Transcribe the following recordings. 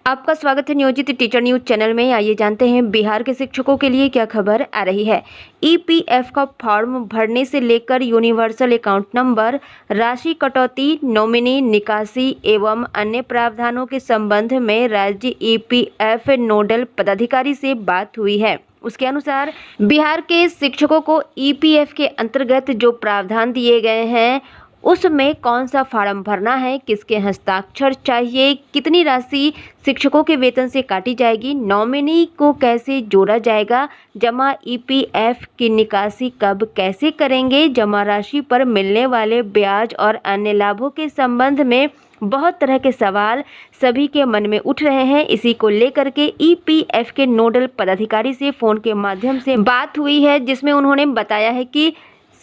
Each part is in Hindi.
आपका स्वागत है नियोजित टीचर न्यूज चैनल में। आइए जानते हैं बिहार के शिक्षकों के लिए क्या खबर आ रही है। ईपीएफ का फॉर्म भरने से लेकर यूनिवर्सल अकाउंट नंबर, राशि कटौती, नॉमिनी निकासी एवं अन्य प्रावधानों के संबंध में राज्य ईपीएफ नोडल पदाधिकारी से बात हुई है। उसके अनुसार बिहार के शिक्षकों को ईपीएफ के अंतर्गत जो प्रावधान दिए गए हैं उसमें कौन सा फॉर्म भरना है, किसके हस्ताक्षर चाहिए, कितनी राशि शिक्षकों के वेतन से काटी जाएगी, नॉमिनी को कैसे जोड़ा जाएगा, जमा ईपीएफ की निकासी कब कैसे करेंगे, जमा राशि पर मिलने वाले ब्याज और अन्य लाभों के संबंध में बहुत तरह के सवाल सभी के मन में उठ रहे हैं। इसी को लेकर के ईपीएफ के नोडल पदाधिकारी से फोन के माध्यम से बात हुई है, जिसमें उन्होंने बताया है कि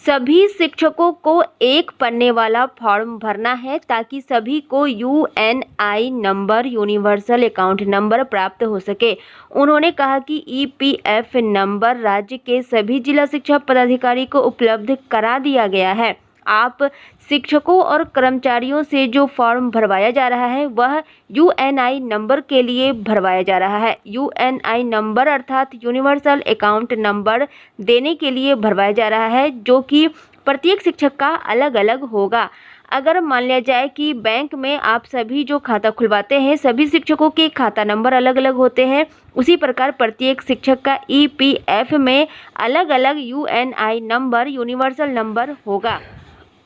सभी शिक्षकों को एक पन्ने वाला फॉर्म भरना है ताकि सभी को Uni number, universal account number प्राप्त हो सके। उन्होंने कहा कि ईपीएफ नंबर राज्य के सभी जिला शिक्षा पदाधिकारी को उपलब्ध करा दिया गया है। आप शिक्षकों और कर्मचारियों से जो फॉर्म भरवाया जा रहा है वह यूएनआई नंबर के लिए भरवाया जा रहा है। यूएनआई नंबर अर्थात यूनिवर्सल अकाउंट नंबर देने के लिए भरवाया जा रहा है, जो कि प्रत्येक शिक्षक का अलग अलग होगा। अगर मान लिया जाए कि बैंक में आप सभी जो खाता खुलवाते हैं सभी शिक्षकों के खाता नंबर अलग अलग होते हैं, उसी प्रकार प्रत्येक शिक्षक का ईपीएफ में अलग अलग यूएनआई नंबर, यूनिवर्सल नंबर होगा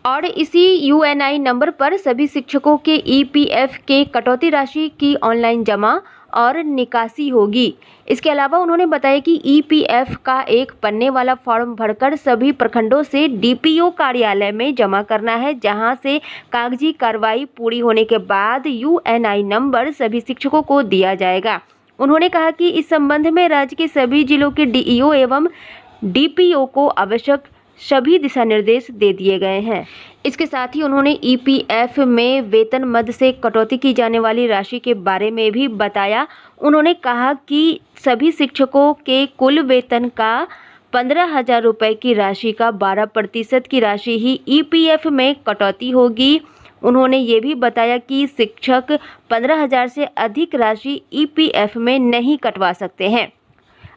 और इसी यूएनआई नंबर पर सभी शिक्षकों के ईपीएफ के कटौती राशि की ऑनलाइन जमा और निकासी होगी। इसके अलावा उन्होंने बताया कि ईपीएफ का एक पन्ने वाला फॉर्म भरकर सभी प्रखंडों से डीपीओ कार्यालय में जमा करना है, जहां से कागजी कार्रवाई पूरी होने के बाद यूएनआई नंबर सभी शिक्षकों को दिया जाएगा। उन्होंने कहा कि इस संबंध में राज्य के सभी जिलों के डीईओ एवं डीपीओ को आवश्यक सभी दिशा निर्देश दे दिए गए हैं। इसके साथ ही उन्होंने ईपीएफ में वेतन मद से कटौती की जाने वाली राशि के बारे में भी बताया। उन्होंने कहा कि सभी शिक्षकों के कुल वेतन का 15,000 रुपये की राशि का 12% की राशि ही ईपीएफ में कटौती होगी। उन्होंने ये भी बताया कि शिक्षक 15,000 से अधिक राशि ईपीएफ में नहीं कटवा सकते हैं।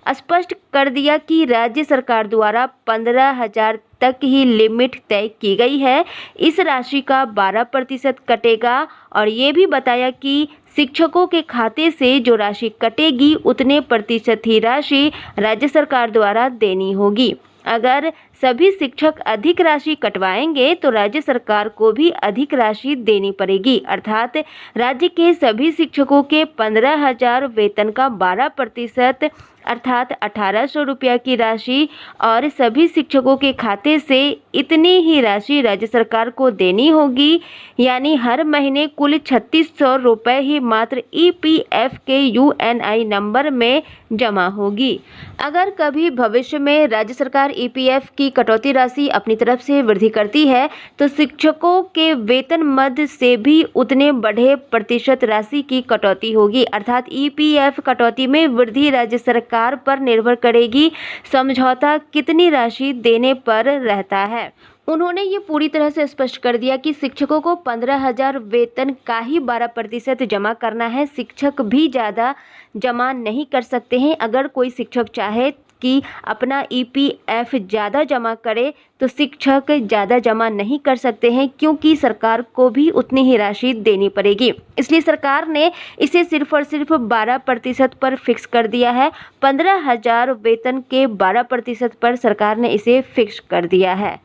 स्पष्ट कर दिया कि राज्य सरकार द्वारा 15,000 तक ही लिमिट तय की गई है। इस राशि का 12% कटेगा और ये भी बताया कि शिक्षकों के खाते से जो राशि कटेगी उतने प्रतिशत ही राशि राज्य सरकार द्वारा देनी होगी। अगर सभी शिक्षक अधिक राशि कटवाएंगे तो राज्य सरकार को भी अधिक राशि देनी पड़ेगी, अर्थात राज्य के सभी शिक्षकों के 15,000 वेतन का 12% अर्थात 1,800 रुपया की राशि और सभी शिक्षकों के खाते से इतनी ही राशि राज्य सरकार को देनी होगी। यानी हर महीने कुल 3,600 रुपये ही मात्र ईपीएफ के यूएनआई नंबर में जमा होगी। अगर कभी भविष्य में राज्य सरकार ईपीएफ की कटौती राशि अपनी तरफ से वृद्धि करती है तो शिक्षकों के वेतन मद से भी उतने बढ़े प्रतिशत राशि की कटौती होगी, अर्थात ईपीएफ कटौती में वृद्धि राज्य सरकार पर निर्भर करेगी। समझौता कितनी राशि देने पर रहता है। उन्होंने ये पूरी तरह से स्पष्ट कर दिया कि शिक्षकों को 15,000 वेतन का ही 12% जमा करना है। शिक्षक भी ज़्यादा जमा नहीं कर सकते हैं। अगर कोई शिक्षक चाहे कि अपना ईपीएफ ज़्यादा जमा करे तो शिक्षक ज़्यादा जमा नहीं कर सकते हैं, क्योंकि सरकार को भी उतनी ही राशि देनी पड़ेगी। इसलिए सरकार ने इसे सिर्फ और सिर्फ 12% पर फिक्स कर दिया है। 15,000 वेतन के 12% पर सरकार ने इसे फिक्स कर दिया है।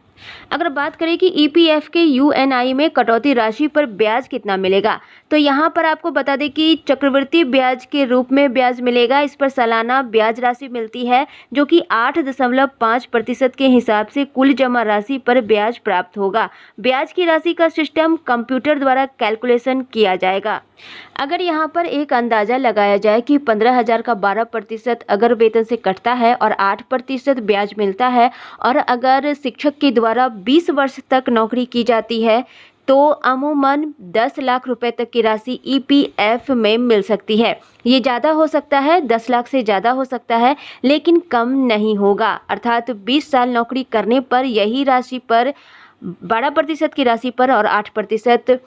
अगर बात करें कि ईपीएफ के यूएनआई में कटौती राशि पर ब्याज कितना मिलेगा, तो यहाँ पर आपको बता दें कि चक्रवृद्धि ब्याज के रूप में ब्याज मिलेगा। इस पर सालाना ब्याज राशि मिलती है जो कि 8.5% के हिसाब से कुल जमा राशि पर ब्याज प्राप्त होगा। ब्याज की राशि का सिस्टम कंप्यूटर द्वारा कैलकुलेशन किया जाएगा। अगर यहाँ पर एक अंदाजा लगाया जाए कि 15,000 का 12% अगर वेतन से कटता है और 8% ब्याज मिलता है और अगर शिक्षक के द्वारा 20 वर्ष तक नौकरी की जाती है तो अमूमन 10 लाख रुपए तक की राशि ईपीएफ में मिल सकती है। ये ज़्यादा हो सकता है, 10 लाख से ज़्यादा हो सकता है, लेकिन कम नहीं होगा। अर्थात 20 साल नौकरी करने पर यही राशि पर 12% की राशि पर और 8%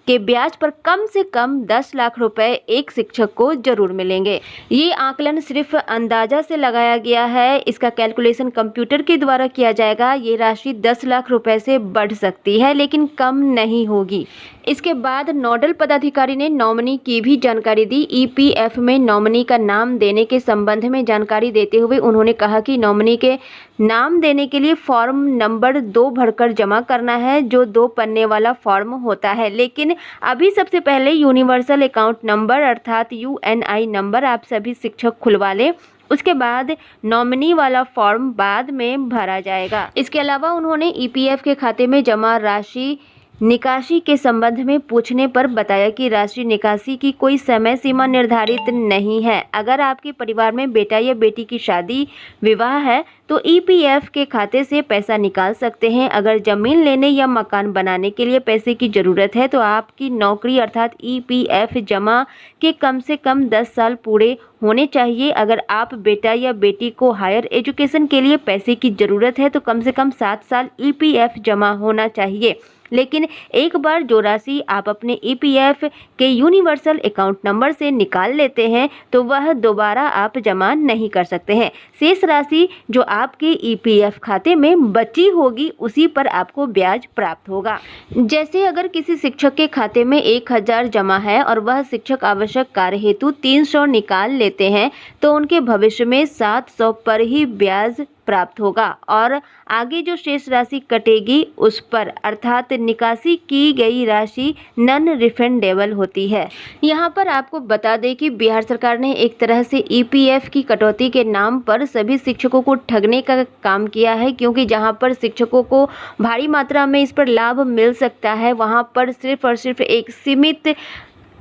के ब्याज पर कम से कम 10 लाख रुपए एक शिक्षक को जरूर मिलेंगे। ये आकलन सिर्फ अंदाजा से लगाया गया है, इसका कैलकुलेशन कंप्यूटर के द्वारा किया जाएगा। ये राशि 10 लाख रुपए से बढ़ सकती है लेकिन कम नहीं होगी। इसके बाद नोडल पदाधिकारी ने नॉमिनी की भी जानकारी दी। ईपीएफ में नॉमिनी का नाम देने के संबंध में जानकारी देते हुए उन्होंने कहा कि नॉमिनी के नाम देने के लिए फॉर्म नंबर 2 भरकर जमा करना है, जो 2 पन्ने वाला फॉर्म होता है। लेकिन अभी सबसे पहले यूनिवर्सल अकाउंट नंबर अर्थात यूएनआई नंबर आप सभी शिक्षक खुलवा लें, उसके बाद नॉमिनी वाला फॉर्म बाद में भरा जाएगा। इसके अलावा उन्होंने ईपीएफ के खाते में जमा राशि निकासी के संबंध में पूछने पर बताया कि राशि निकासी की कोई समय सीमा निर्धारित नहीं है। अगर आपके परिवार में बेटा या बेटी की शादी विवाह है तो ईपीएफ के खाते से पैसा निकाल सकते हैं। अगर जमीन लेने या मकान बनाने के लिए पैसे की ज़रूरत है तो आपकी नौकरी अर्थात ईपीएफ जमा के कम से कम 10 साल पूरे होने चाहिए। अगर आप बेटा या बेटी को हायर एजुकेशन के लिए पैसे की ज़रूरत है तो कम से कम 7 साल ईपीएफ जमा होना चाहिए। लेकिन एक बार जो राशि आप अपने ईपीएफ के यूनिवर्सल अकाउंट नंबर से निकाल लेते हैं तो वह दोबारा आप जमा नहीं कर सकते हैं। शेष राशि जो आपके ईपीएफ खाते में बची होगी उसी पर आपको ब्याज प्राप्त होगा। जैसे अगर किसी शिक्षक के खाते में 1000 जमा है और वह शिक्षक आवश्यक कार्य हेतु 300 निकाल लेते हैं तो उनके भविष्य में 700 पर ही ब्याज प्राप्त होगा और आगे जो शेष राशि कटेगी उस पर अर्थात निकासी की गई राशि नॉन रिफंडेबल होती है। यहाँ पर आपको बता दें कि बिहार सरकार ने एक तरह से ईपीएफ की कटौती के नाम पर सभी शिक्षकों को ठगने का काम किया है, क्योंकि जहाँ पर शिक्षकों को भारी मात्रा में इस पर लाभ मिल सकता है वहाँ पर सिर्फ और सिर्फ एक सीमित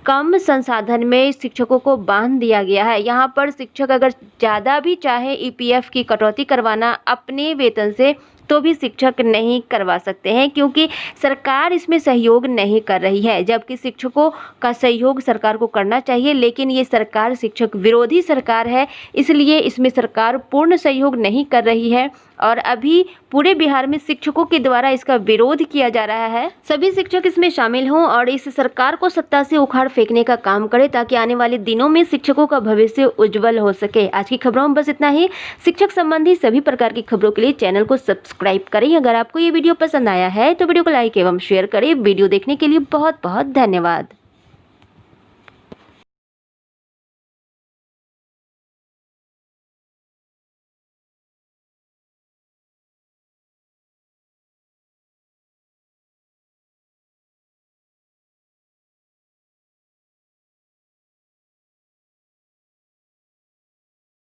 कम संसाधन में शिक्षकों को बांध दिया गया है। यहाँ पर शिक्षक अगर ज़्यादा भी चाहे ईपीएफ की कटौती करवाना अपने वेतन से तो भी शिक्षक नहीं करवा सकते हैं, क्योंकि सरकार इसमें सहयोग नहीं कर रही है। जबकि शिक्षकों का सहयोग सरकार को करना चाहिए, लेकिन ये सरकार शिक्षक विरोधी सरकार है, इसलिए इसमें सरकार पूर्ण सहयोग नहीं कर रही है और अभी पूरे बिहार में शिक्षकों के द्वारा इसका विरोध किया जा रहा है। सभी शिक्षक इसमें शामिल हों और इस सरकार को सत्ता से उखाड़ फेंकने का काम करें ताकि आने वाले दिनों में शिक्षकों का भविष्य उज्जवल हो सके। आज की खबरों में बस इतना ही। शिक्षक संबंधी सभी प्रकार की खबरों के लिए चैनल को सब्सक्राइब करें। अगर आपको ये वीडियो पसंद आया है तो वीडियो को लाइक एवं शेयर करें। वीडियो देखने के लिए बहुत बहुत धन्यवाद।